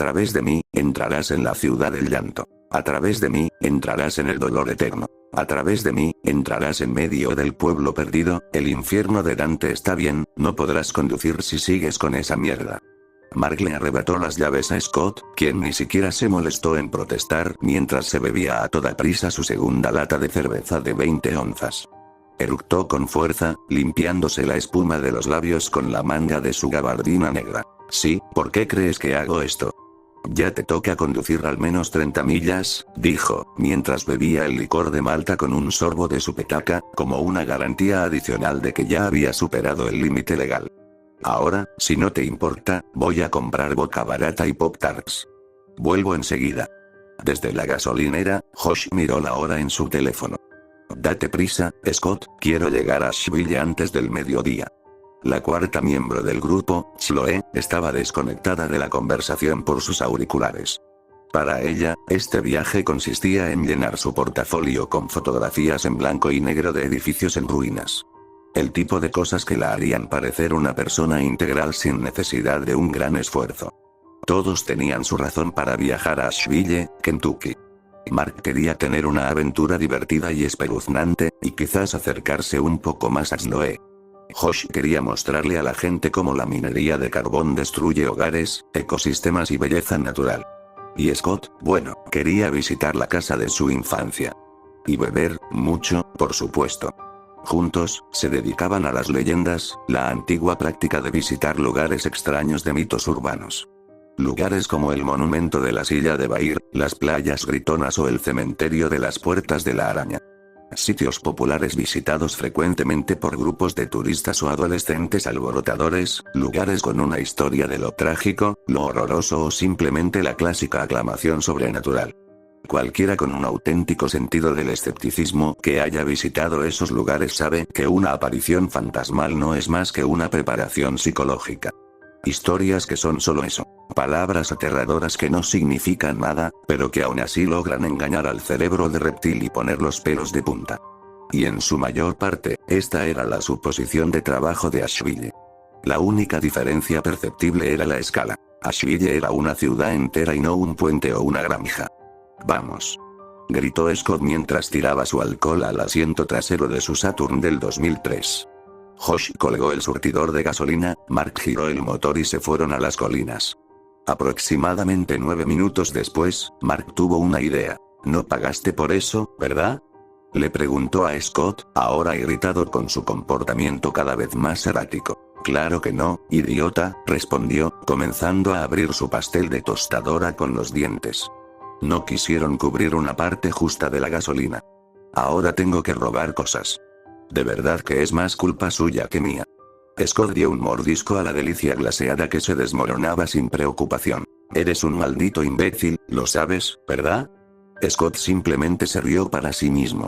través de mí, entrarás en la ciudad del llanto. A través de mí, entrarás en el dolor eterno. A través de mí, entrarás en medio del pueblo perdido, el infierno de Dante está bien, no podrás conducir si sigues con esa mierda. Mark le arrebató las llaves a Scott, quien ni siquiera se molestó en protestar mientras se bebía a toda prisa su segunda lata de cerveza de 20 onzas. Eructó con fuerza, limpiándose la espuma de los labios con la manga de su gabardina negra. Sí, ¿por qué crees que hago esto? Ya te toca conducir al menos 30 millas, dijo, mientras bebía el licor de Malta con un sorbo de su petaca, como una garantía adicional de que ya había superado el límite legal. Ahora, si no te importa, voy a comprar boca barata y Pop-Tarts. Vuelvo enseguida. Desde la gasolinera, Josh miró la hora en su teléfono. Date prisa, Scott, quiero llegar a Asheville antes del mediodía. La cuarta miembro del grupo, Chloe, estaba desconectada de la conversación por sus auriculares. Para ella, este viaje consistía en llenar su portafolio con fotografías en blanco y negro de edificios en ruinas. El tipo de cosas que la harían parecer una persona integral sin necesidad de un gran esfuerzo. Todos tenían su razón para viajar a Asheville, Kentucky. Mark quería tener una aventura divertida y espeluznante, y quizás acercarse un poco más a Chloe. Josh quería mostrarle a la gente cómo la minería de carbón destruye hogares, ecosistemas y belleza natural. Y Scott, bueno, quería visitar la casa de su infancia. Y beber, mucho, por supuesto. Juntos, se dedicaban a las leyendas, la antigua práctica de visitar lugares extraños de mitos urbanos. Lugares como el monumento de la silla de Bair, las playas gritonas o el cementerio de las puertas de la araña. Sitios populares visitados frecuentemente por grupos de turistas o adolescentes alborotadores, lugares con una historia de lo trágico, lo horroroso o simplemente la clásica aclamación sobrenatural. Cualquiera con un auténtico sentido del escepticismo que haya visitado esos lugares sabe que una aparición fantasmal no es más que una preparación psicológica. Historias que son solo eso, palabras aterradoras que no significan nada, pero que aún así logran engañar al cerebro de reptil y poner los pelos de punta. Y en su mayor parte, esta era la suposición de trabajo de Asheville. La única diferencia perceptible era la escala. Asheville era una ciudad entera y no un puente o una granja. Vamos. Gritó Scott mientras tiraba su alcohol al asiento trasero de su Saturn del 2003. Josh colgó el surtidor de gasolina, Mark giró el motor y se fueron a las colinas. Aproximadamente 9 minutos después, Mark tuvo una idea. ¿No pagaste por eso, verdad? Le preguntó a Scott, ahora irritado con su comportamiento cada vez más errático. Claro que no, idiota, respondió, comenzando a abrir su pastel de tostadora con los dientes. No quisieron cubrir una parte justa de la gasolina. Ahora tengo que robar cosas. De verdad que es más culpa suya que mía. Scott dio un mordisco a la delicia glaseada que se desmoronaba sin preocupación. Eres un maldito imbécil, lo sabes, ¿verdad? Scott simplemente se rió para sí mismo.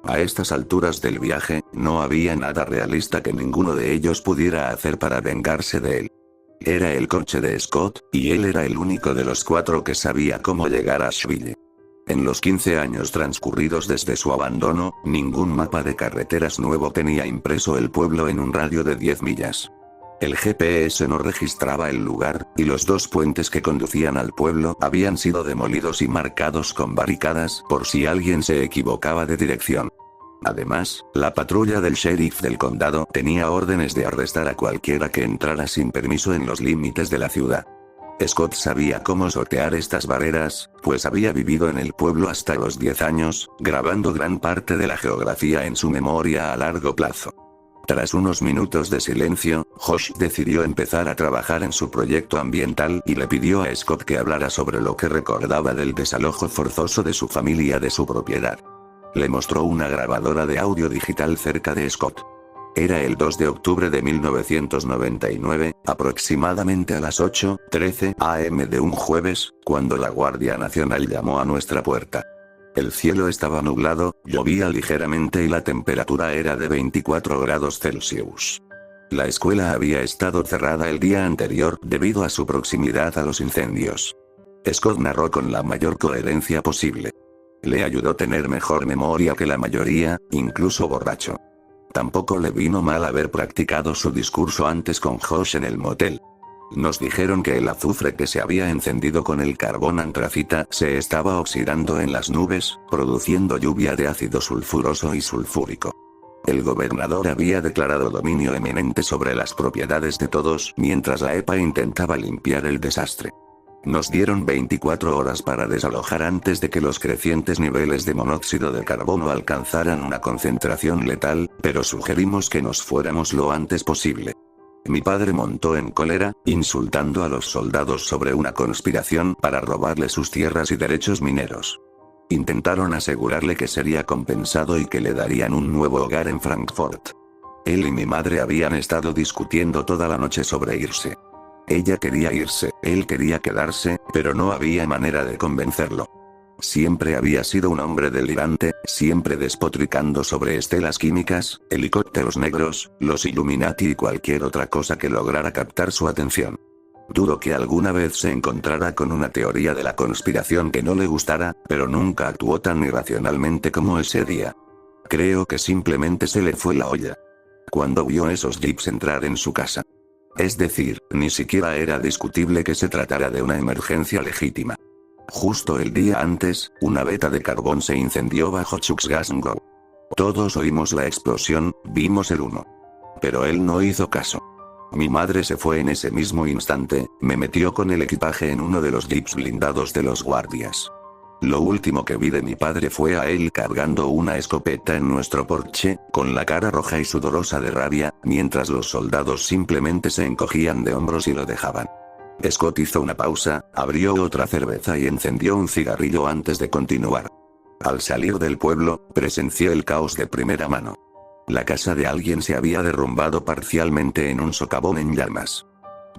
A estas alturas del viaje, no había nada realista que ninguno de ellos pudiera hacer para vengarse de él. Era el coche de Scott, y él era el único de los 4 que sabía cómo llegar a Asheville. En los 15 años transcurridos desde su abandono, ningún mapa de carreteras nuevo tenía impreso el pueblo en un radio de 10 millas. El GPS no registraba el lugar, y los 2 puentes que conducían al pueblo habían sido demolidos y marcados con barricadas por si alguien se equivocaba de dirección. Además, la patrulla del sheriff del condado tenía órdenes de arrestar a cualquiera que entrara sin permiso en los límites de la ciudad. Scott sabía cómo sortear estas barreras, pues había vivido en el pueblo hasta los 10 años, grabando gran parte de la geografía en su memoria a largo plazo. Tras unos minutos de silencio, Josh decidió empezar a trabajar en su proyecto ambiental y le pidió a Scott que hablara sobre lo que recordaba del desalojo forzoso de su familia de su propiedad. Le mostró una grabadora de audio digital cerca de Scott. Era el 2 de octubre de 1999, aproximadamente a las 8:13 am de un jueves, cuando la Guardia Nacional llamó a nuestra puerta. El cielo estaba nublado, llovía ligeramente y la temperatura era de 24 grados Celsius. La escuela había estado cerrada el día anterior debido a su proximidad a los incendios. Scott narró con la mayor coherencia posible. Le ayudó a tener mejor memoria que la mayoría, incluso borracho. Tampoco le vino mal haber practicado su discurso antes con Josh en el motel. Nos dijeron que el azufre que se había encendido con el carbón antracita se estaba oxidando en las nubes, produciendo lluvia de ácido sulfuroso y sulfúrico. El gobernador había declarado dominio eminente sobre las propiedades de todos mientras la EPA intentaba limpiar el desastre. Nos dieron 24 horas para desalojar antes de que los crecientes niveles de monóxido de carbono alcanzaran una concentración letal, pero sugerimos que nos fuéramos lo antes posible. Mi padre montó en cólera, insultando a los soldados sobre una conspiración para robarle sus tierras y derechos mineros. Intentaron asegurarle que sería compensado y que le darían un nuevo hogar en Frankfurt. Él y mi madre habían estado discutiendo toda la noche sobre irse. Ella quería irse, él quería quedarse, pero no había manera de convencerlo. Siempre había sido un hombre delirante, siempre despotricando sobre estelas químicas, helicópteros negros, los Illuminati y cualquier otra cosa que lograra captar su atención. Dudo que alguna vez se encontrara con una teoría de la conspiración que no le gustara, pero nunca actuó tan irracionalmente como ese día. Creo que simplemente se le fue la olla cuando vio esos jeeps entrar en su casa. Es decir, ni siquiera era discutible que se tratara de una emergencia legítima. Justo el día antes, una veta de carbón se incendió bajo Chuck's Gas and Go. Todos oímos la explosión, vimos el humo. Pero él no hizo caso. Mi madre se fue en ese mismo instante, me metió con el equipaje en uno de los jeeps blindados de los guardias. Lo último que vi de mi padre fue a él cargando una escopeta en nuestro porche, con la cara roja y sudorosa de rabia, mientras los soldados simplemente se encogían de hombros y lo dejaban. Scott hizo una pausa, abrió otra cerveza y encendió un cigarrillo antes de continuar. Al salir del pueblo, presencié el caos de primera mano. La casa de alguien se había derrumbado parcialmente en un socavón en llamas.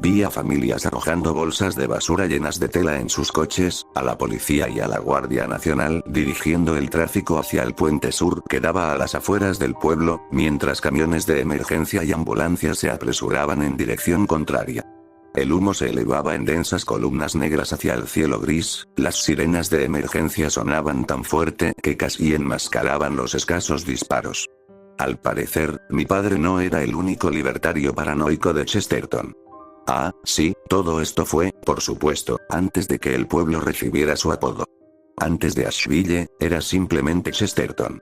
Vi a familias arrojando bolsas de basura llenas de tela en sus coches, a la policía y a la Guardia Nacional dirigiendo el tráfico hacia el puente sur que daba a las afueras del pueblo, mientras camiones de emergencia y ambulancias se apresuraban en dirección contraria. El humo se elevaba en densas columnas negras hacia el cielo gris, las sirenas de emergencia sonaban tan fuerte que casi enmascaraban los escasos disparos. Al parecer, mi padre no era el único libertario paranoico de Chesterton. Ah, sí, todo esto fue, por supuesto, antes de que el pueblo recibiera su apodo. Antes de Asheville, era simplemente Chesterton.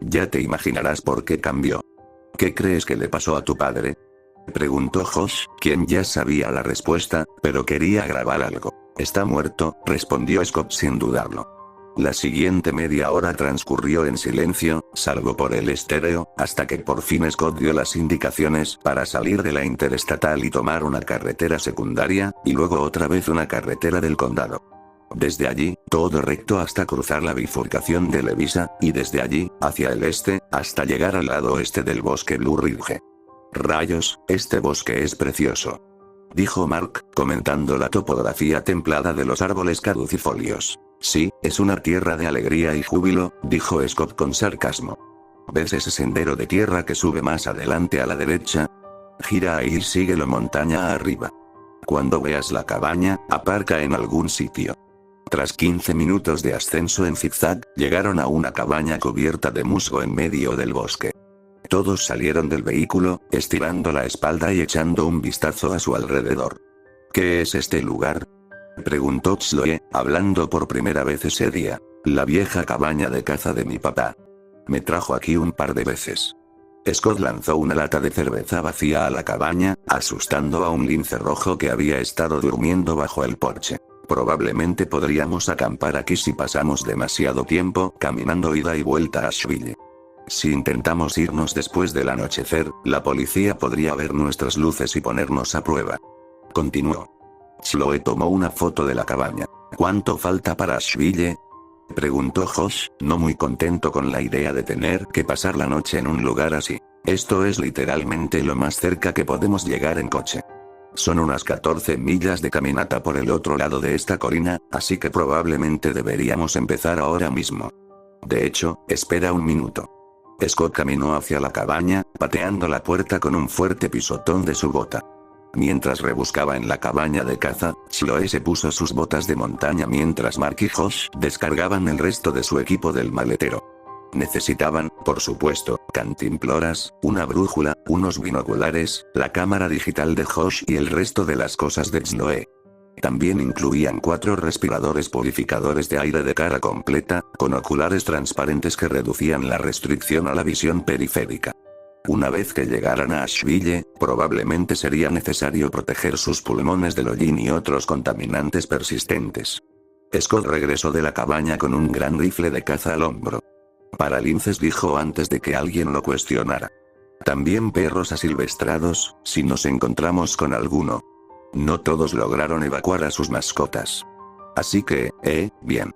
Ya te imaginarás por qué cambió. ¿Qué crees que le pasó a tu padre?, preguntó Josh, quien ya sabía la respuesta, pero quería grabar algo. Está muerto, respondió Scott sin dudarlo. La siguiente media hora transcurrió en silencio, salvo por el estéreo, hasta que por fin Scott dio las indicaciones para salir de la interestatal y tomar una carretera secundaria, y luego otra vez una carretera del condado. Desde allí, todo recto hasta cruzar la bifurcación de Levisa, y desde allí, hacia el este, hasta llegar al lado oeste del bosque Blue Ridge. Rayos, este bosque es precioso, dijo Mark, comentando la topografía templada de los árboles caducifolios. Sí, es una tierra de alegría y júbilo, dijo Scott con sarcasmo. ¿Ves ese sendero de tierra que sube más adelante a la derecha? Gira ahí y síguelo montaña arriba. Cuando veas la cabaña, aparca en algún sitio. Tras 15 minutos de ascenso en zigzag, llegaron a una cabaña cubierta de musgo en medio del bosque. Todos salieron del vehículo, estirando la espalda y echando un vistazo a su alrededor. ¿Qué es este lugar?, preguntó Chloe, hablando por primera vez ese día. La vieja cabaña de caza de mi papá. Me trajo aquí un par de veces. Scott lanzó una lata de cerveza vacía a la cabaña, asustando a un lince rojo que había estado durmiendo bajo el porche. Probablemente podríamos acampar aquí si pasamos demasiado tiempo caminando ida y vuelta a Asheville. Si intentamos irnos después del anochecer, la policía podría ver nuestras luces y ponernos a prueba. Continuó. Chloe tomó una foto de la cabaña. ¿Cuánto falta para Asheville?, preguntó Josh, no muy contento con la idea de tener que pasar la noche en un lugar así. Esto es literalmente lo más cerca que podemos llegar en coche. Son unas 14 millas de caminata por el otro lado de esta colina, así que probablemente deberíamos empezar ahora mismo. De hecho, espera un minuto. Scott caminó hacia la cabaña, pateando la puerta con un fuerte pisotón de su bota. Mientras rebuscaba en la cabaña de caza, Chloe se puso sus botas de montaña mientras Mark y Josh descargaban el resto de su equipo del maletero. Necesitaban, por supuesto, cantimploras, una brújula, unos binoculares, la cámara digital de Josh y el resto de las cosas de Chloe. También incluían 4 respiradores purificadores de aire de cara completa, con oculares transparentes que reducían la restricción a la visión periférica. Una vez que llegaran a Asheville, probablemente sería necesario proteger sus pulmones del hollín y otros contaminantes persistentes. Scott regresó de la cabaña con un gran rifle de caza al hombro. Para linces, dijo antes de que alguien lo cuestionara. También perros asilvestrados, si nos encontramos con alguno. No todos lograron evacuar a sus mascotas. Así que, bien.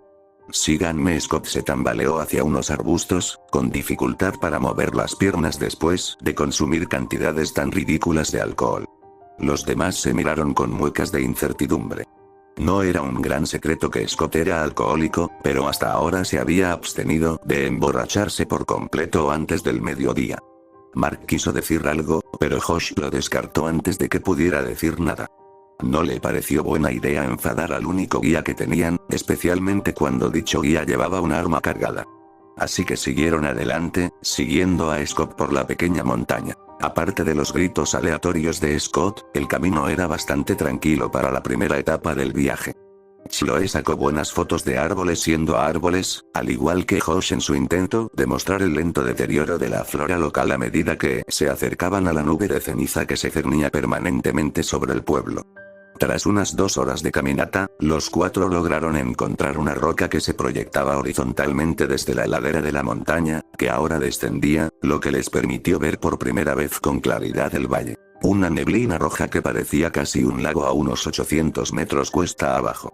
Síganme. Scott se tambaleó hacia unos arbustos, con dificultad para mover las piernas después de consumir cantidades tan ridículas de alcohol. Los demás se miraron con muecas de incertidumbre. No era un gran secreto que Scott era alcohólico, pero hasta ahora se había abstenido de emborracharse por completo antes del mediodía. Mark quiso decir algo, pero Josh lo descartó antes de que pudiera decir nada. No le pareció buena idea enfadar al único guía que tenían, especialmente cuando dicho guía llevaba un arma cargada. Así que siguieron adelante, siguiendo a Scott por la pequeña montaña. Aparte de los gritos aleatorios de Scott, el camino era bastante tranquilo para la primera etapa del viaje. Chloe sacó buenas fotos de árboles siendo árboles, al igual que Josh en su intento de mostrar el lento deterioro de la flora local a medida que se acercaban a la nube de ceniza que se cernía permanentemente sobre el pueblo. Tras unas 2 horas de caminata, los 4 lograron encontrar una roca que se proyectaba horizontalmente desde la ladera de la montaña, que ahora descendía, lo que les permitió ver por primera vez con claridad el valle. Una neblina roja que parecía casi un lago a unos 800 metros cuesta abajo.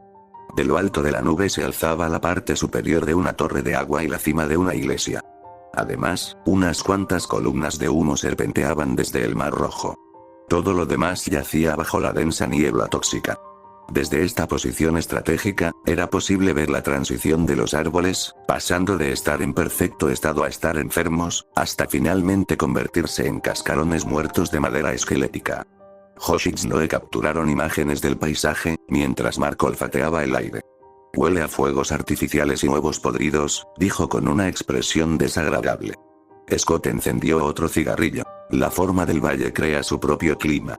De lo alto de la nube se alzaba la parte superior de una torre de agua y la cima de una iglesia. Además, unas cuantas columnas de humo serpenteaban desde el Mar Rojo. Todo lo demás yacía bajo la densa niebla tóxica. Desde esta posición estratégica, era posible ver la transición de los árboles, pasando de estar en perfecto estado a estar enfermos, hasta finalmente convertirse en cascarones muertos de madera esquelética. Josh y Chloe capturaron imágenes del paisaje, mientras Mark olfateaba el aire. Huele a fuegos artificiales y huevos podridos, dijo con una expresión desagradable. Scott encendió otro cigarrillo. La forma del valle crea su propio clima.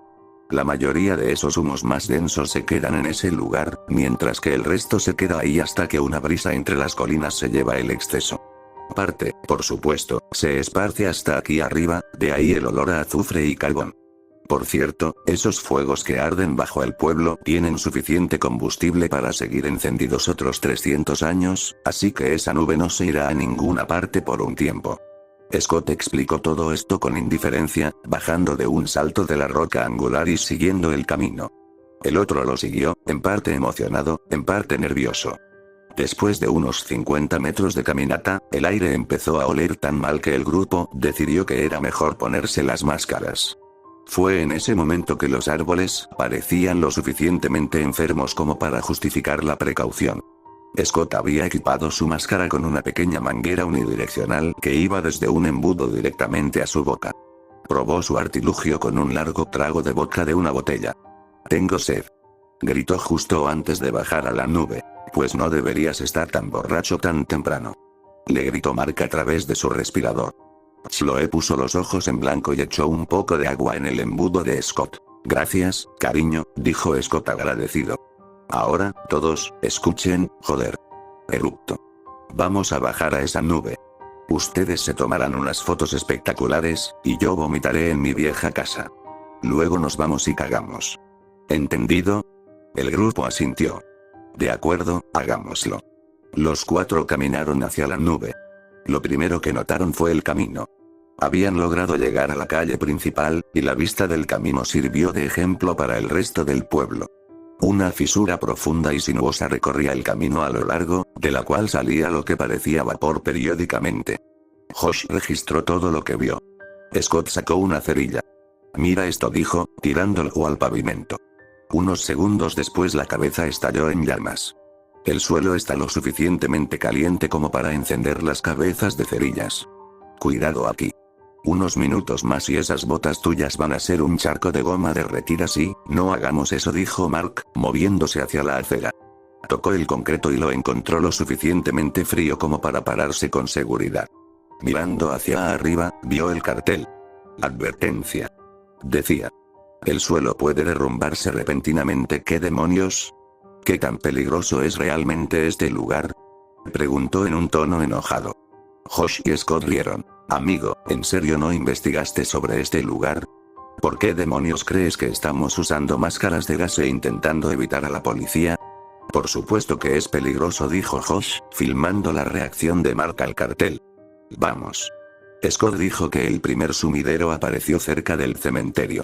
La mayoría de esos humos más densos se quedan en ese lugar, mientras que el resto se queda ahí hasta que una brisa entre las colinas se lleva el exceso. Parte, por supuesto, se esparce hasta aquí arriba, de ahí el olor a azufre y carbón. Por cierto, esos fuegos que arden bajo el pueblo tienen suficiente combustible para seguir encendidos otros 300 años, así que esa nube no se irá a ninguna parte por un tiempo. Scott explicó todo esto con indiferencia, bajando de un salto de la roca angular y siguiendo el camino. El otro lo siguió, en parte emocionado, en parte nervioso. Después de unos 50 metros de caminata, el aire empezó a oler tan mal que el grupo decidió que era mejor ponerse las máscaras. Fue en ese momento que los árboles parecían lo suficientemente enfermos como para justificar la precaución. Scott había equipado su máscara con una pequeña manguera unidireccional que iba desde un embudo directamente a su boca. Probó su artilugio con un largo trago de vodka de una botella. «Tengo sed», gritó justo antes de bajar a la nube. «Pues no deberías estar tan borracho tan temprano», le gritó Mark a través de su respirador. Chloe puso los ojos en blanco y echó un poco de agua en el embudo de Scott. «Gracias, cariño», dijo Scott agradecido. «Ahora, todos, escuchen, joder. Erupto. Vamos a bajar a esa nube. Ustedes se tomarán unas fotos espectaculares, y yo vomitaré en mi vieja casa. Luego nos vamos y cagamos. ¿Entendido?» El grupo asintió. «De acuerdo, hagámoslo». Los 4 caminaron hacia la nube. Lo primero que notaron fue el camino. Habían logrado llegar a la calle principal, y la vista del camino sirvió de ejemplo para el resto del pueblo. Una fisura profunda y sinuosa recorría el camino a lo largo, de la cual salía lo que parecía vapor periódicamente. Josh registró todo lo que vio. Scott sacó una cerilla. «Mira esto», dijo, tirándolo al pavimento. Unos segundos después la cabeza estalló en llamas. «El suelo está lo suficientemente caliente como para encender las cabezas de cerillas. Cuidado aquí. Unos minutos más y esas botas tuyas van a ser un charco de goma derretida. Sí, no hagamos eso», dijo Mark, moviéndose hacia la acera. Tocó el concreto y lo encontró lo suficientemente frío como para pararse con seguridad. Mirando hacia arriba, vio el cartel. Advertencia. Decía. El suelo puede derrumbarse repentinamente. ¿Qué demonios? ¿Qué tan peligroso es realmente este lugar? Preguntó en un tono enojado. Josh y Scott rieron. Amigo, ¿en serio no investigaste sobre este lugar? ¿Por qué demonios crees que estamos usando máscaras de gas e intentando evitar a la policía? Por supuesto que es peligroso, dijo Josh, filmando la reacción de Mark al cartel. Vamos. Scott dijo que el primer sumidero apareció cerca del cementerio.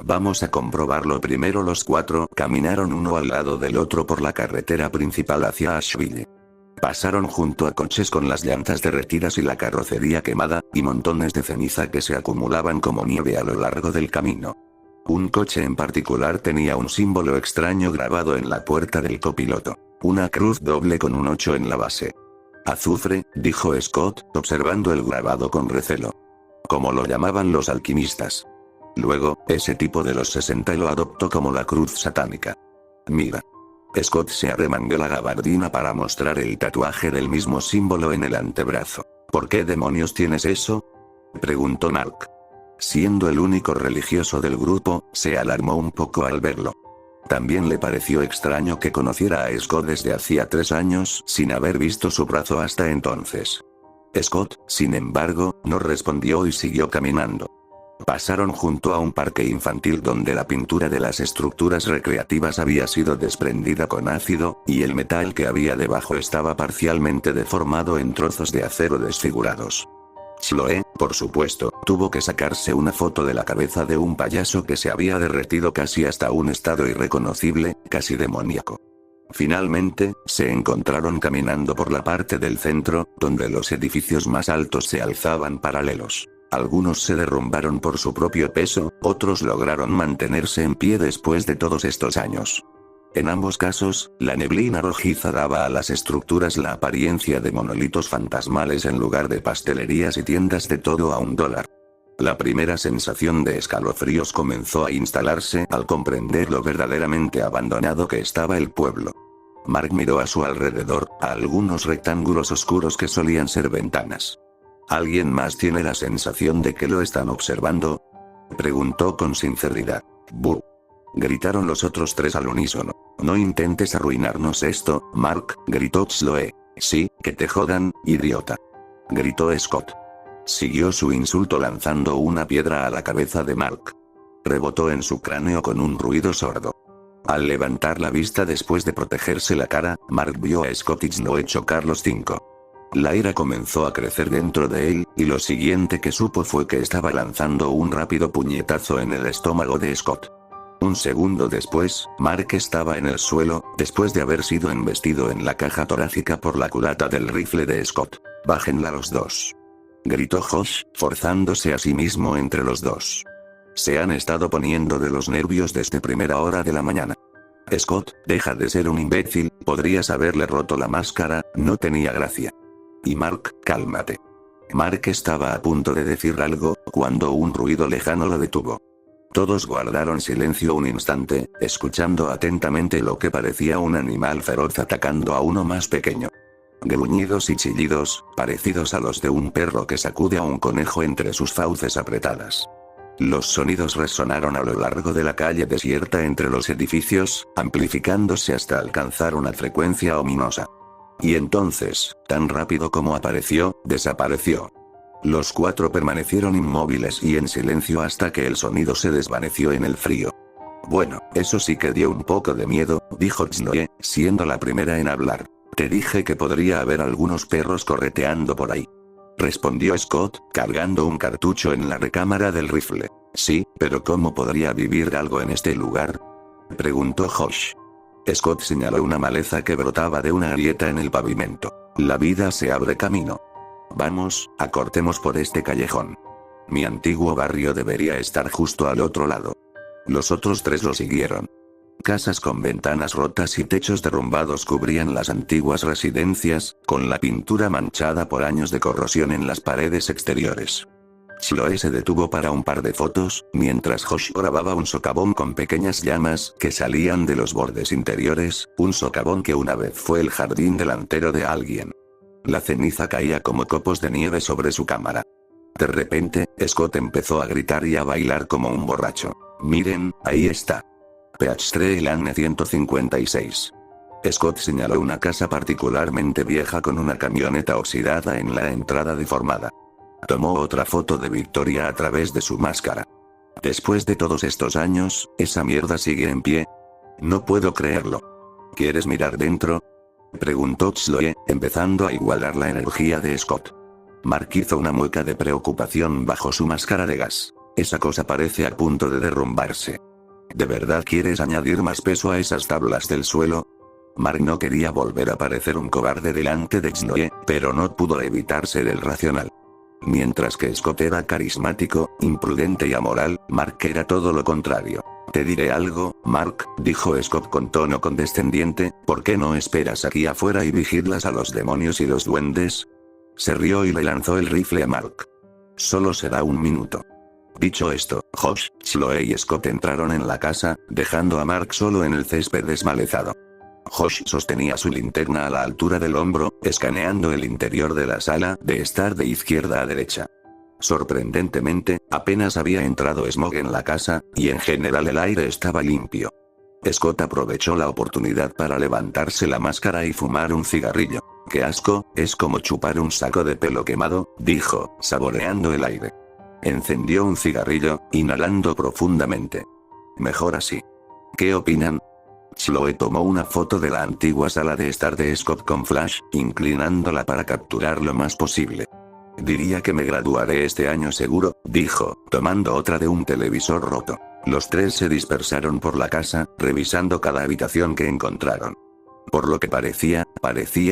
Vamos a comprobarlo primero. Los cuatro caminaron uno al lado del otro por la carretera principal hacia Asheville. Pasaron junto a coches con las llantas derretidas y la carrocería quemada, y montones de ceniza que se acumulaban como nieve a lo largo del camino. Un coche en particular tenía un símbolo extraño grabado en la puerta del copiloto. Una cruz doble con un 8 en la base. Azufre, dijo Scott, observando el grabado con recelo. Como lo llamaban los alquimistas. Luego, ese tipo de los 60 lo adoptó como la cruz satánica. Mira. Scott se arremangó la gabardina para mostrar el tatuaje del mismo símbolo en el antebrazo. ¿Por qué demonios tienes eso? Preguntó Mark. Siendo el único religioso del grupo, se alarmó un poco al verlo. También le pareció extraño que conociera a Scott desde hacía 3 años sin haber visto su brazo hasta entonces. Scott, sin embargo, no respondió y siguió caminando. Pasaron junto a un parque infantil donde la pintura de las estructuras recreativas había sido desprendida con ácido, y el metal que había debajo estaba parcialmente deformado en trozos de acero desfigurados. Chloe, por supuesto, tuvo que sacarse una foto de la cabeza de un payaso que se había derretido casi hasta un estado irreconocible, casi demoníaco. Finalmente, se encontraron caminando por la parte del centro, donde los edificios más altos se alzaban paralelos. Algunos se derrumbaron por su propio peso, otros lograron mantenerse en pie después de todos estos años. En ambos casos, la neblina rojiza daba a las estructuras la apariencia de monolitos fantasmales en lugar de pastelerías y tiendas de todo a $1. La primera sensación de escalofríos comenzó a instalarse al comprender lo verdaderamente abandonado que estaba el pueblo. Mark miró a su alrededor, a algunos rectángulos oscuros que solían ser ventanas. ¿Alguien más tiene la sensación de que lo están observando? Preguntó con sinceridad. ¡Bu! Gritaron los otros 3 al unísono. No intentes arruinarnos esto, Mark, gritó Chloe. Sí, que te jodan, idiota. Gritó Scott. Siguió su insulto lanzando una piedra a la cabeza de Mark. Rebotó en su cráneo con un ruido sordo. Al levantar la vista después de protegerse la cara, Mark vio a Scott y Chloe chocar los 5. La ira comenzó a crecer dentro de él, y lo siguiente que supo fue que estaba lanzando un rápido puñetazo en el estómago de Scott. Un segundo después, Mark estaba en el suelo, después de haber sido embestido en la caja torácica por la culata del rifle de Scott. «Bájenla los dos», gritó Josh, forzándose a sí mismo entre los dos. Se han estado poniendo de los nervios desde primera hora de la mañana. Scott, deja de ser un imbécil, podrías haberle roto la máscara, no tenía gracia. Y Mark, cálmate. Mark estaba a punto de decir algo, cuando un ruido lejano lo detuvo. Todos guardaron silencio un instante, escuchando atentamente lo que parecía un animal feroz atacando a uno más pequeño. Gruñidos y chillidos, parecidos a los de un perro que sacude a un conejo entre sus fauces apretadas. Los sonidos resonaron a lo largo de la calle desierta entre los edificios, amplificándose hasta alcanzar una frecuencia ominosa. Y entonces, tan rápido como apareció, desapareció. Los 4 permanecieron inmóviles y en silencio hasta que el sonido se desvaneció en el frío. Bueno, eso sí que dio un poco de miedo, dijo Chloe, siendo la primera en hablar. Te dije que podría haber algunos perros correteando por ahí. Respondió Scott, cargando un cartucho en la recámara del rifle. Sí, pero ¿cómo podría vivir algo en este lugar? Preguntó Josh. Scott señaló una maleza que brotaba de una grieta en el pavimento. La vida se abre camino. Vamos, acortemos por este callejón. Mi antiguo barrio debería estar justo al otro lado. Los otros 3 lo siguieron. Casas con ventanas rotas y techos derrumbados cubrían las antiguas residencias, con la pintura manchada por años de corrosión en las paredes exteriores. Chloe se detuvo para un par de fotos, mientras Josh grababa un socavón con pequeñas llamas que salían de los bordes interiores, un socavón que una vez fue el jardín delantero de alguien. La ceniza caía como copos de nieve sobre su cámara. De repente, Scott empezó a gritar y a bailar como un borracho. Miren, ahí está. Peachtree 156. Scott señaló una casa particularmente vieja con una camioneta oxidada en la entrada deformada. Tomó otra foto de Victoria a través de su máscara. Después de todos estos años, ¿esa mierda sigue en pie? No puedo creerlo. ¿Quieres mirar dentro? Preguntó Chloe, empezando a igualar la energía de Scott. Mark hizo una mueca de preocupación bajo su máscara de gas. Esa cosa parece a punto de derrumbarse. ¿De verdad quieres añadir más peso a esas tablas del suelo? Mark no quería volver a parecer un cobarde delante de Chloe, pero no pudo evitar ser el racional. Mientras que Scott era carismático, imprudente y amoral, Mark era todo lo contrario. Te diré algo, Mark, dijo Scott con tono condescendiente, ¿por qué no esperas aquí afuera y vigilas a los demonios y los duendes? Se rió y le lanzó el rifle a Mark. Solo será un minuto. Dicho esto, Josh, Chloe y Scott entraron en la casa, dejando a Mark solo en el césped desmalezado. Josh sostenía su linterna a la altura del hombro, escaneando el interior de la sala, de estar de izquierda a derecha. Sorprendentemente, apenas había entrado smog en la casa, y en general el aire estaba limpio. Scott aprovechó la oportunidad para levantarse la máscara y fumar un cigarrillo. ¡Qué asco! Es como chupar un saco de pelo quemado, dijo, saboreando el aire. Encendió un cigarrillo, inhalando profundamente. Mejor así. ¿Qué opinan? Chloe tomó una foto de la antigua sala de estar de Scott con flash, inclinándola para capturar lo más posible. Diría que me graduaré este año seguro, dijo, tomando otra de un televisor roto. Los tres se dispersaron por la casa, revisando cada habitación que encontraron. Por lo que parecía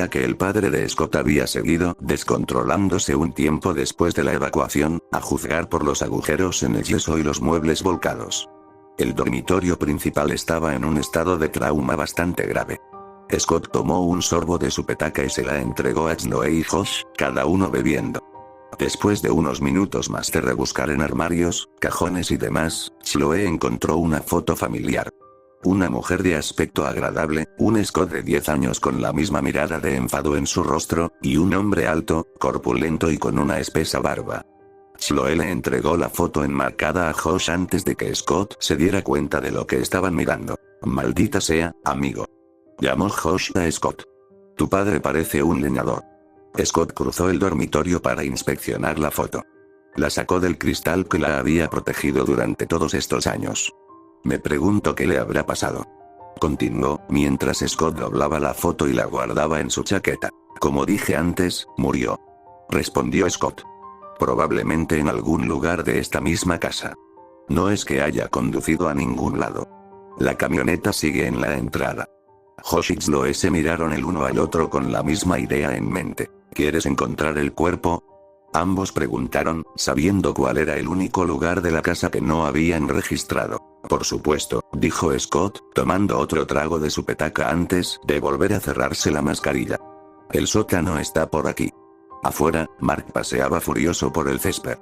que el padre de Scott había seguido descontrolándose un tiempo después de la evacuación, a juzgar por los agujeros en el yeso y los muebles volcados. El dormitorio principal estaba en un estado de trauma bastante grave. Scott tomó un sorbo de su petaca y se la entregó a Chloe y Josh, cada uno bebiendo. Después de unos minutos más de rebuscar en armarios, cajones y demás, Chloe encontró una foto familiar. Una mujer de aspecto agradable, un Scott de 10 años con la misma mirada de enfado en su rostro, y un hombre alto, corpulento y con una espesa barba. Chloe le entregó la foto enmarcada a Josh antes de que Scott se diera cuenta de lo que estaban mirando. Maldita sea, amigo. Llamó Josh a Scott. Tu padre parece un leñador. Scott cruzó el dormitorio para inspeccionar la foto. La sacó del cristal que la había protegido durante todos estos años. Me pregunto qué le habrá pasado. Continuó, mientras Scott doblaba la foto y la guardaba en su chaqueta. Como dije antes, murió. Respondió Scott. Probablemente en algún lugar de esta misma casa. No es que haya conducido a ningún lado. La camioneta sigue en la entrada. Josh y Chloe se miraron el uno al otro con la misma idea en mente. ¿Quieres encontrar el cuerpo? Ambos preguntaron, sabiendo cuál era el único lugar de la casa que no habían registrado. Por supuesto, dijo Scott, tomando otro trago de su petaca antes de volver a cerrarse la mascarilla. El sótano está por aquí. Afuera, Mark paseaba furioso por el césped.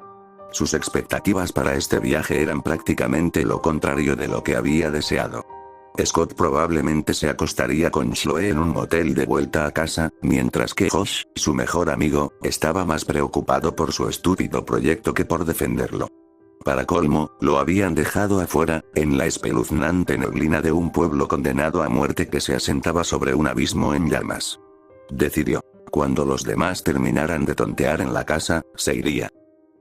Sus expectativas para este viaje eran prácticamente lo contrario de lo que había deseado. Scott probablemente se acostaría con Chloe en un motel de vuelta a casa, mientras que Josh, su mejor amigo, estaba más preocupado por su estúpido proyecto que por defenderlo. Para colmo, lo habían dejado afuera, en la espeluznante neblina de un pueblo condenado a muerte que se asentaba sobre un abismo en llamas. Decidió. Cuando los demás terminaran de tontear en la casa, se iría.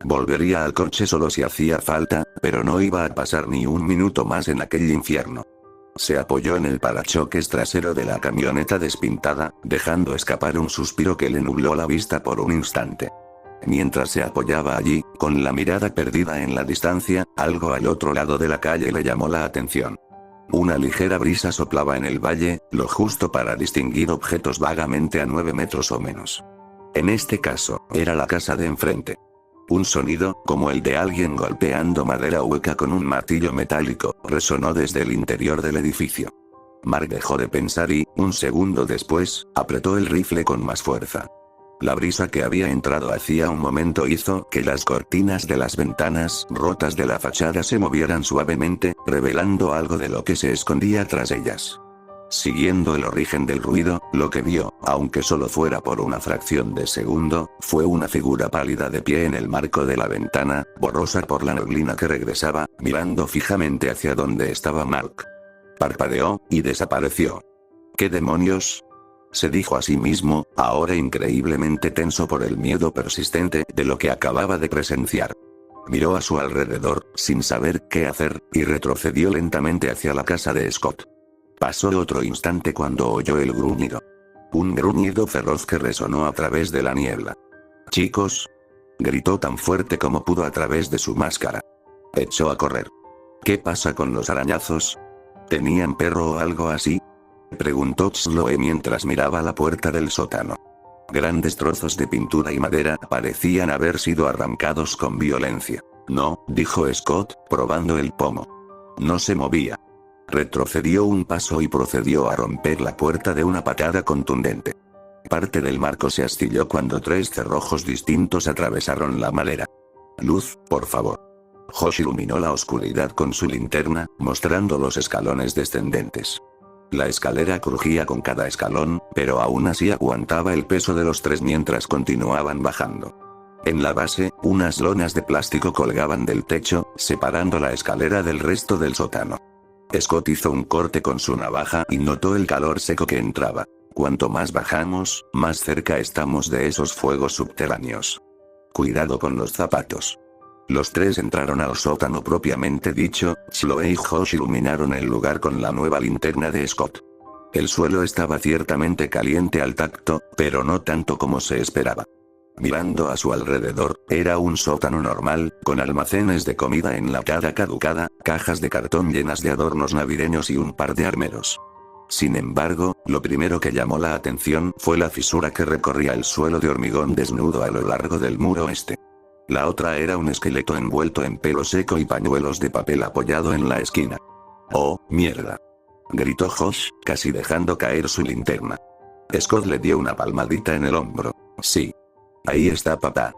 Volvería al coche solo si hacía falta, pero no iba a pasar ni un minuto más en aquel infierno. Se apoyó en el parachoques trasero de la camioneta despintada, dejando escapar un suspiro que le nubló la vista por un instante. Mientras se apoyaba allí, con la mirada perdida en la distancia, algo al otro lado de la calle le llamó la atención. Una ligera brisa soplaba en el valle, lo justo para distinguir objetos vagamente a 9 metros o menos. En este caso, era la casa de enfrente. Un sonido, como el de alguien golpeando madera hueca con un martillo metálico, resonó desde el interior del edificio. Mark dejó de pensar y, un segundo después, apretó el rifle con más fuerza. La brisa que había entrado hacía un momento hizo que las cortinas de las ventanas rotas de la fachada se movieran suavemente, revelando algo de lo que se escondía tras ellas. Siguiendo el origen del ruido, lo que vio, aunque solo fuera por una fracción de segundo, fue una figura pálida de pie en el marco de la ventana, borrosa por la neblina que regresaba, mirando fijamente hacia donde estaba Mark. Parpadeó, y desapareció. ¿Qué demonios? Se dijo a sí mismo, ahora increíblemente tenso por el miedo persistente de lo que acababa de presenciar. Miró a su alrededor, sin saber qué hacer, y retrocedió lentamente hacia la casa de Scott. Pasó otro instante cuando oyó el gruñido. Un gruñido feroz que resonó a través de la niebla. «Chicos», gritó tan fuerte como pudo a través de su máscara. Echó a correr. «¿Qué pasa con los arañazos? ¿Tenían perro o algo así?», preguntó Chloe mientras miraba la puerta del sótano. Grandes trozos de pintura y madera parecían haber sido arrancados con violencia. «No», dijo Scott, probando el pomo. No se movía. Retrocedió un paso y procedió a romper la puerta de una patada contundente. Parte del marco se astilló cuando 3 cerrojos distintos atravesaron la madera. «Luz, por favor». Josh iluminó la oscuridad con su linterna, mostrando los escalones descendentes. La escalera crujía con cada escalón, pero aún así aguantaba el peso de los 3 mientras continuaban bajando. En la base, unas lonas de plástico colgaban del techo, separando la escalera del resto del sótano. Scott hizo un corte con su navaja y notó el calor seco que entraba. Cuanto más bajamos, más cerca estamos de esos fuegos subterráneos. Cuidado con los zapatos. Los 3 entraron al sótano propiamente dicho. Chloe y Josh iluminaron el lugar con la nueva linterna de Scott. El suelo estaba ciertamente caliente al tacto, pero no tanto como se esperaba. Mirando a su alrededor, era un sótano normal, con almacenes de comida enlatada caducada, cajas de cartón llenas de adornos navideños y un par de armeros. Sin embargo, lo primero que llamó la atención fue la fisura que recorría el suelo de hormigón desnudo a lo largo del muro este. La otra era un esqueleto envuelto en pelo seco y pañuelos de papel apoyado en la esquina. «¡Oh, mierda!», gritó Josh, casi dejando caer su linterna. Scott le dio una palmadita en el hombro. «Sí. Ahí está papá».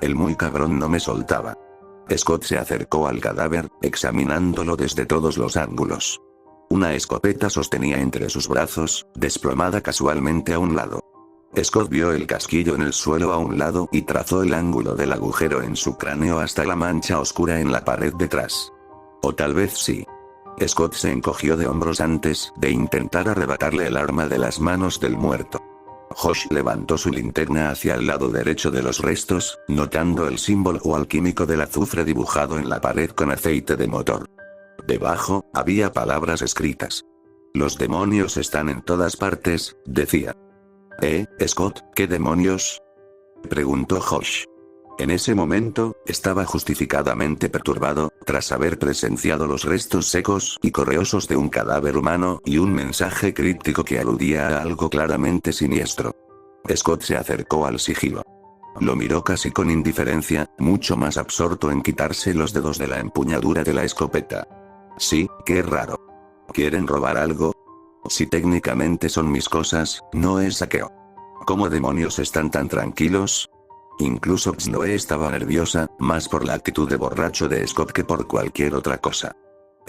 El muy cabrón no me soltaba. Scott se acercó al cadáver, examinándolo desde todos los ángulos. Una escopeta sostenía entre sus brazos, desplomada casualmente a un lado. Scott vio el casquillo en el suelo a un lado y trazó el ángulo del agujero en su cráneo hasta la mancha oscura en la pared detrás. O tal vez sí. Scott se encogió de hombros antes de intentar arrebatarle el arma de las manos del muerto. Josh levantó su linterna hacia el lado derecho de los restos, notando el símbolo alquímico del azufre dibujado en la pared con aceite de motor. Debajo, había palabras escritas. «Los demonios están en todas partes», decía. Scott, ¿qué demonios?», preguntó Josh. En ese momento, estaba justificadamente perturbado, tras haber presenciado los restos secos y correosos de un cadáver humano y un mensaje críptico que aludía a algo claramente siniestro. Scott se acercó al sigilo. Lo miró casi con indiferencia, mucho más absorto en quitarse los dedos de la empuñadura de la escopeta. «Sí, qué raro. ¿Quieren robar algo? Si técnicamente son mis cosas, no es saqueo. ¿Cómo demonios están tan tranquilos?». Incluso Chloe estaba nerviosa, más por la actitud de borracho de Scott que por cualquier otra cosa.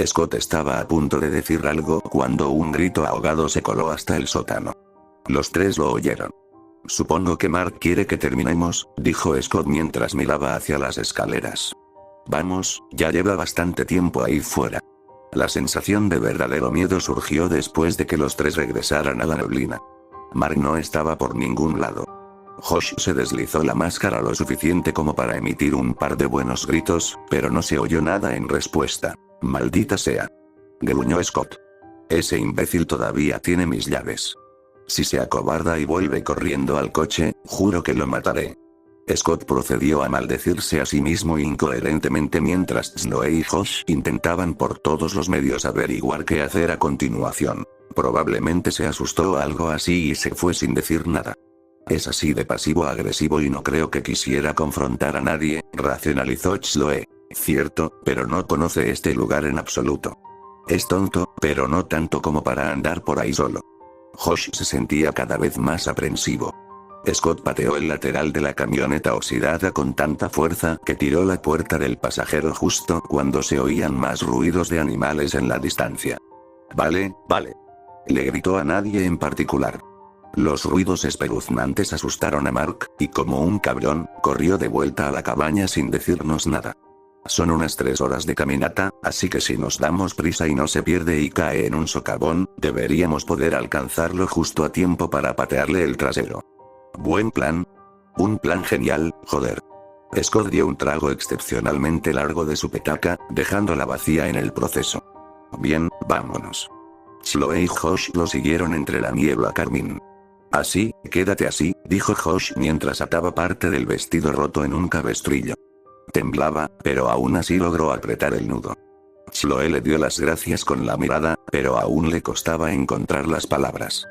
Scott estaba a punto de decir algo cuando un grito ahogado se coló hasta el sótano. Los 3 lo oyeron. «Supongo que Mark quiere que terminemos», dijo Scott mientras miraba hacia las escaleras. «Vamos, ya lleva bastante tiempo ahí fuera». La sensación de verdadero miedo surgió después de que los 3 regresaran a la neblina. Mark no estaba por ningún lado. Josh se deslizó la máscara lo suficiente como para emitir un par de buenos gritos, pero no se oyó nada en respuesta. «Maldita sea», gruñó Scott. «Ese imbécil todavía tiene mis llaves. Si se acobarda y vuelve corriendo al coche, juro que lo mataré». Scott procedió a maldecirse a sí mismo incoherentemente mientras Chloe y Josh intentaban por todos los medios averiguar qué hacer a continuación. Probablemente se asustó o algo así y se fue sin decir nada. «Es así de pasivo-agresivo y no creo que quisiera confrontar a nadie», racionalizó Chloe. «Cierto, pero no conoce este lugar en absoluto. Es tonto, pero no tanto como para andar por ahí solo». Josh se sentía cada vez más aprensivo. Scott pateó el lateral de la camioneta oxidada con tanta fuerza que tiró la puerta del pasajero justo cuando se oían más ruidos de animales en la distancia. Vale. Le gritó a nadie en particular. Los ruidos espeluznantes asustaron a Mark, y como un cabrón, corrió de vuelta a la cabaña sin decirnos nada. Son unas 3 horas de caminata, así que si nos damos prisa y no se pierde y cae en un socavón, deberíamos poder alcanzarlo justo a tiempo para patearle el trasero. Buen plan. Un plan genial, joder. Scott dio un trago excepcionalmente largo de su petaca, dejándola vacía en el proceso. Bien, vámonos. Chloe y Josh lo siguieron entre la niebla carmín. Así, quédate así, dijo Josh mientras ataba parte del vestido roto en un cabestrillo. Temblaba, pero aún así logró apretar el nudo. Chloe le dio las gracias con la mirada, pero aún le costaba encontrar las palabras.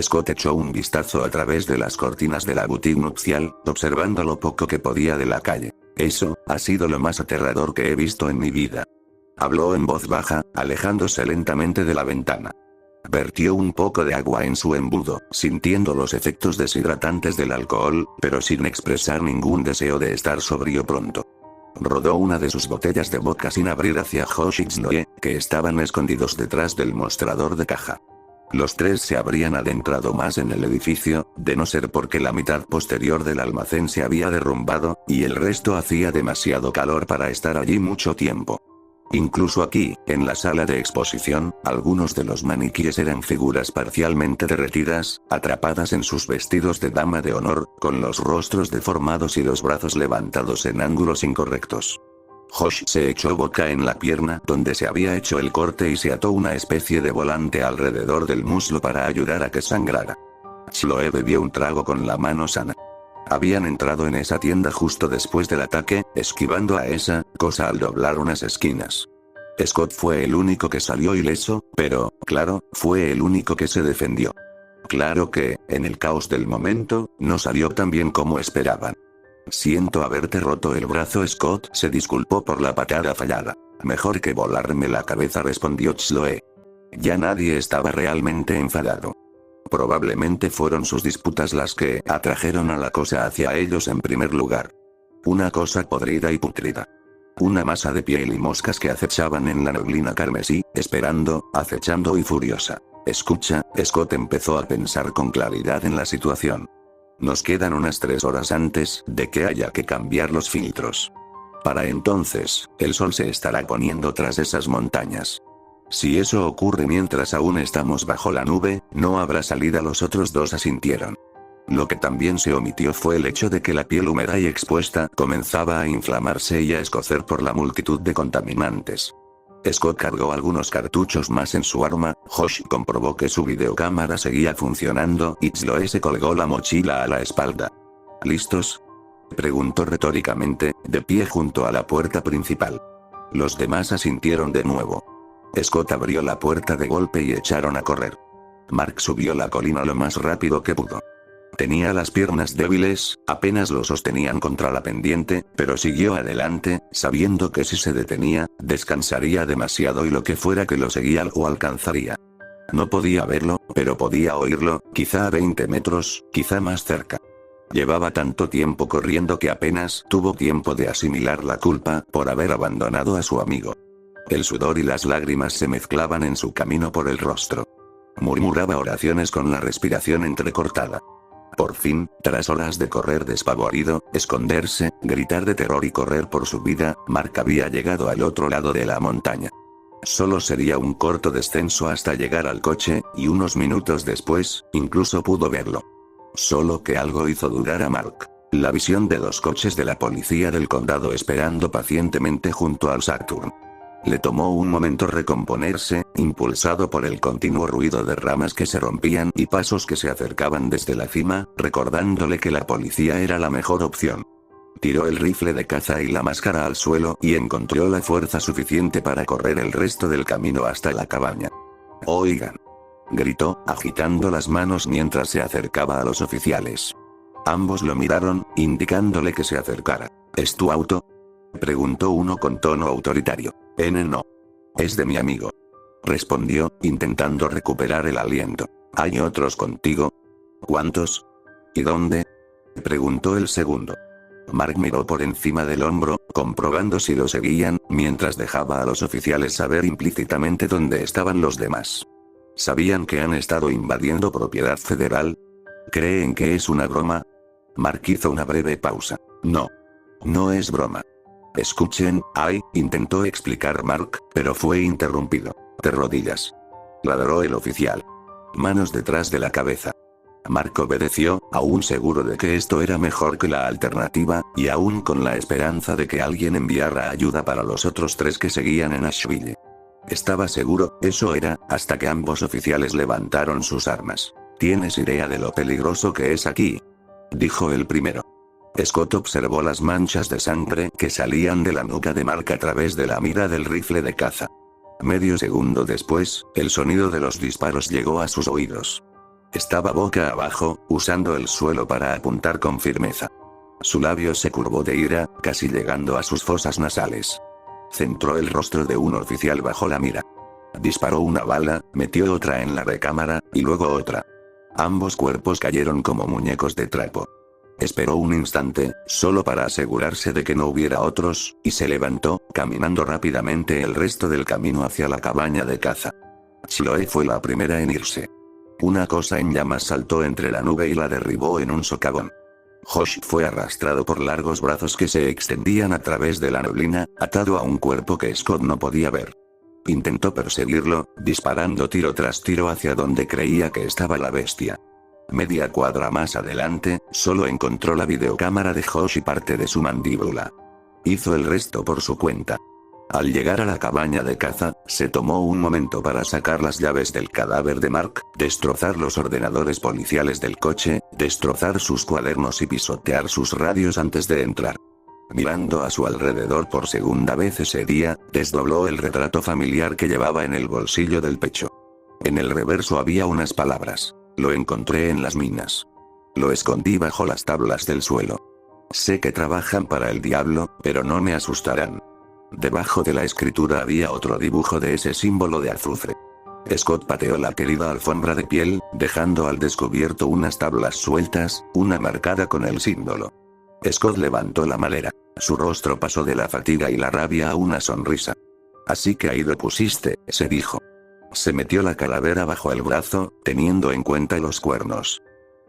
Scott echó un vistazo a través de las cortinas de la boutique nupcial, observando lo poco que podía de la calle. Eso ha sido lo más aterrador que he visto en mi vida. Habló en voz baja, alejándose lentamente de la ventana. Vertió un poco de agua en su embudo, sintiendo los efectos deshidratantes del alcohol, pero sin expresar ningún deseo de estar sobrio pronto. Rodó una de sus botellas de vodka sin abrir hacia Josh y Chloe, que estaban escondidos detrás del mostrador de caja. Los 3 se habrían adentrado más en el edificio, de no ser porque la mitad posterior del almacén se había derrumbado, y el resto hacía demasiado calor para estar allí mucho tiempo. Incluso aquí, en la sala de exposición, algunos de los maniquíes eran figuras parcialmente derretidas, atrapadas en sus vestidos de dama de honor, con los rostros deformados y los brazos levantados en ángulos incorrectos. Josh se echó vodka en la pierna donde se había hecho el corte y se ató una especie de volante alrededor del muslo para ayudar a que sangrara. Chloe bebió un trago con la mano sana. Habían entrado en esa tienda justo después del ataque, esquivando a esa cosa al doblar unas esquinas. Scott fue el único que salió ileso, pero, claro, fue el único que se defendió. Claro que, en el caos del momento, no salió tan bien como esperaban. Siento haberte roto el brazo. Scott se disculpó por la patada fallada. Mejor que volarme la cabeza, respondió Chloe. Ya nadie estaba realmente enfadado. Probablemente fueron sus disputas las que atrajeron a la cosa hacia ellos en primer lugar. Una cosa podrida y putrida. Una masa de piel y moscas que acechaban en la neblina carmesí, esperando, acechando y furiosa. Escucha, Scott empezó a pensar con claridad en la situación. Nos quedan unas 3 horas antes de que haya que cambiar los filtros. Para entonces, el sol se estará poniendo tras esas montañas. Si eso ocurre mientras aún estamos bajo la nube, no habrá salida. Los otros 2 asintieron. Lo que también se omitió fue el hecho de que la piel húmeda y expuesta comenzaba a inflamarse y a escocer por la multitud de contaminantes. Scott cargó algunos cartuchos más en su arma, Josh comprobó que su videocámara seguía funcionando y Chloe se colgó la mochila a la espalda. ¿Listos?, preguntó retóricamente, de pie junto a la puerta principal. Los demás asintieron de nuevo. Scott abrió la puerta de golpe y echaron a correr. Mark subió la colina lo más rápido que pudo. Tenía las piernas débiles, apenas lo sostenían contra la pendiente, pero siguió adelante, sabiendo que si se detenía, descansaría demasiado y lo que fuera que lo seguía lo alcanzaría. No podía verlo, pero podía oírlo, quizá a 20 metros, quizá más cerca. Llevaba tanto tiempo corriendo que apenas tuvo tiempo de asimilar la culpa por haber abandonado a su amigo. El sudor y las lágrimas se mezclaban en su camino por el rostro. Murmuraba oraciones con la respiración entrecortada. Por fin, tras horas de correr despavorido, esconderse, gritar de terror y correr por su vida, Mark había llegado al otro lado de la montaña. Solo sería un corto descenso hasta llegar al coche, y unos minutos después, incluso pudo verlo. Solo que algo hizo dudar a Mark. La visión de 2 coches de la policía del condado esperando pacientemente junto al Saturn. Le tomó un momento recomponerse, impulsado por el continuo ruido de ramas que se rompían y pasos que se acercaban desde la cima, recordándole que la policía era la mejor opción. Tiró el rifle de caza y la máscara al suelo y encontró la fuerza suficiente para correr el resto del camino hasta la cabaña. «Oigan», gritó, agitando las manos mientras se acercaba a los oficiales. Ambos lo miraron, indicándole que se acercara. «¿Es tu auto?», preguntó uno con tono autoritario. No. Es de mi amigo», respondió, intentando recuperar el aliento. «¿Hay otros contigo?» «¿Cuántos? ¿Y dónde?», preguntó el segundo. Mark miró por encima del hombro, comprobando si lo seguían, mientras dejaba a los oficiales saber implícitamente dónde estaban los demás. ¿Sabían que han estado invadiendo propiedad federal? ¿Creen que es una broma? Mark hizo una breve pausa. No. No es broma. Escuchen, intentó explicar Mark, pero fue interrumpido. De rodillas. Ladró el oficial. Manos detrás de la cabeza. Mark obedeció, aún seguro de que esto era mejor que la alternativa, y aún con la esperanza de que alguien enviara ayuda para los otros 3 que seguían en Asheville. Estaba seguro, eso era, hasta que ambos oficiales levantaron sus armas. ¿Tienes idea de lo peligroso que es aquí?, dijo el primero. Scott observó las manchas de sangre que salían de la nuca de Mark a través de la mira del rifle de caza. Medio segundo después, el sonido de los disparos llegó a sus oídos. Estaba boca abajo, usando el suelo para apuntar con firmeza. Su labio se curvó de ira, casi llegando a sus fosas nasales. Centró el rostro de un oficial bajo la mira. Disparó una bala, metió otra en la recámara, y luego otra. Ambos cuerpos cayeron como muñecos de trapo. Esperó un instante, solo para asegurarse de que no hubiera otros, y se levantó, caminando rápidamente el resto del camino hacia la cabaña de caza. Chloe fue la primera en irse. Una cosa en llamas saltó entre la nube y la derribó en un socavón. Josh fue arrastrado por largos brazos que se extendían a través de la neblina, atado a un cuerpo que Scott no podía ver. Intentó perseguirlo, disparando tiro tras tiro hacia donde creía que estaba la bestia. Media cuadra más adelante, solo encontró la videocámara de Josh y parte de su mandíbula. Hizo el resto por su cuenta. Al llegar a la cabaña de caza, se tomó un momento para sacar las llaves del cadáver de Mark, destrozar los ordenadores policiales del coche, destrozar sus cuadernos y pisotear sus radios antes de entrar. Mirando a su alrededor por segunda vez ese día, desdobló el retrato familiar que llevaba en el bolsillo del pecho. En el reverso había unas palabras. Lo encontré en las minas. Lo escondí bajo las tablas del suelo. Sé que trabajan para el diablo, pero no me asustarán. Debajo de la escritura había otro dibujo de ese símbolo de azufre. Scott pateó la querida alfombra de piel, dejando al descubierto unas tablas sueltas, una marcada con el símbolo. Scott levantó la madera. Su rostro pasó de la fatiga y la rabia a una sonrisa. Así que ahí lo pusiste, se dijo. Se metió la calavera bajo el brazo, teniendo en cuenta los cuernos.